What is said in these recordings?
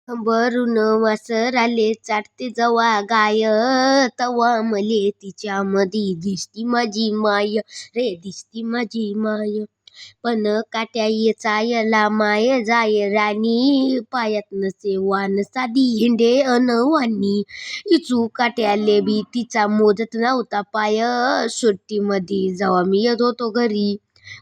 भरून वासर आले चाटते जवा गाय, तवा मले तिच्या मधी दिसती माझी माय रे, दिसती माझी माय. पण काट्या चायला माय जाय राणी, पायात नसे वान साधी हिंडे अनवानी. इचू काट्याले बी तिचा मोजत नव्हता पाय, सुट्टीमध्ये जेव्हा मी येत होतो घरी.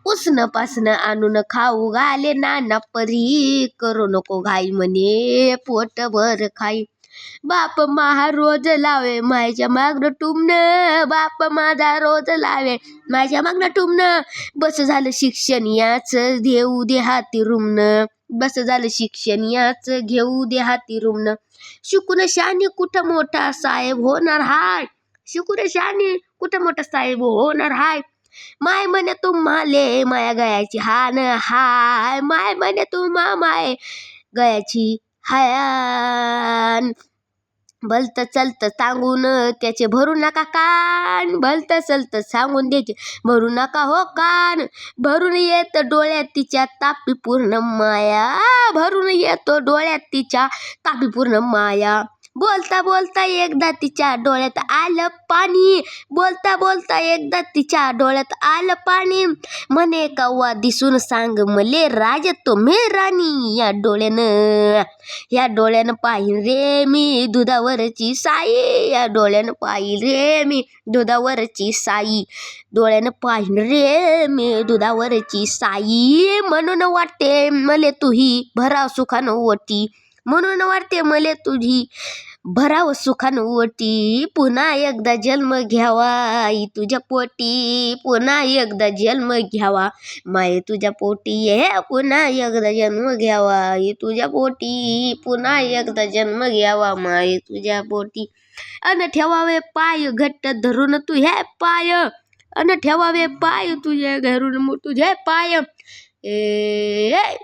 उसनं पासनं आणून खाऊ घाले नाना परी, करू नको घाई म्हणे पोटभर खाई. बाप माझा रोज लावे माझ्या मागणं टुमणं, बाप माझा रोज लावे माझ्या मागणं टुमणं. बस झालं शिक्षण याच घेऊ दे हाती रुमणं, बस झालं शिक्षण याच घेऊ दे हाती रुमणं. शिकून शानी कुठं मोठा साहेब होणार हाय, शिकून शानी कुठं मोठा साहेब होणार हाय. माय म्हणे तुम्हाले माया गयाची हान हाय, माय म्हणे तुम्हा माय गयाची हान. भलत चलत सांगून त्याचे भरू नका कान, भलत चलत सांगून द्यायचे भरू नका हो कान. भरून येत डोळ्यात तिच्या तापी पूर्ण माया, भरून येतो डोळ्यात तिच्या तापी पूर्ण माया. बोलता बोलता एकदा तिच्या डोळ्यात आलं पाणी, बोलता बोलता एकदा तिच्या डोळ्यात आलं पाणी. म्हणे कव्वा दिसून सांग मले राज तुम्ही राणी, या डोळ्यानं पाहिन रे मी दुधावरची साई, या डोळ्यानं पाहिन रे मी दुधावरची साई, डोळ्यानं पाहिन रे मी दुधावरची साई. म्हणून वाटते मले तुही भराव सुखानं ओटी, म्हणून वाटते मले तुझी भराव सुखानं ओटी. पुन्हा एकदा जन्म घ्यावा आई तुझ्या पोटी, पुन्हा एकदा जन्म घ्यावा माये तुझ्या पोटी. हे पुन्हा एकदा जन्म घ्यावा आई तुझ्या पोटी, पुन्हा एकदा जन्म घ्यावा माये तुझ्या पोटी. अन ठेवावे पाय घट्ट धरून तुझे पाय, अन ठेवावे पाय तुझे घरून तुझे पाय. ए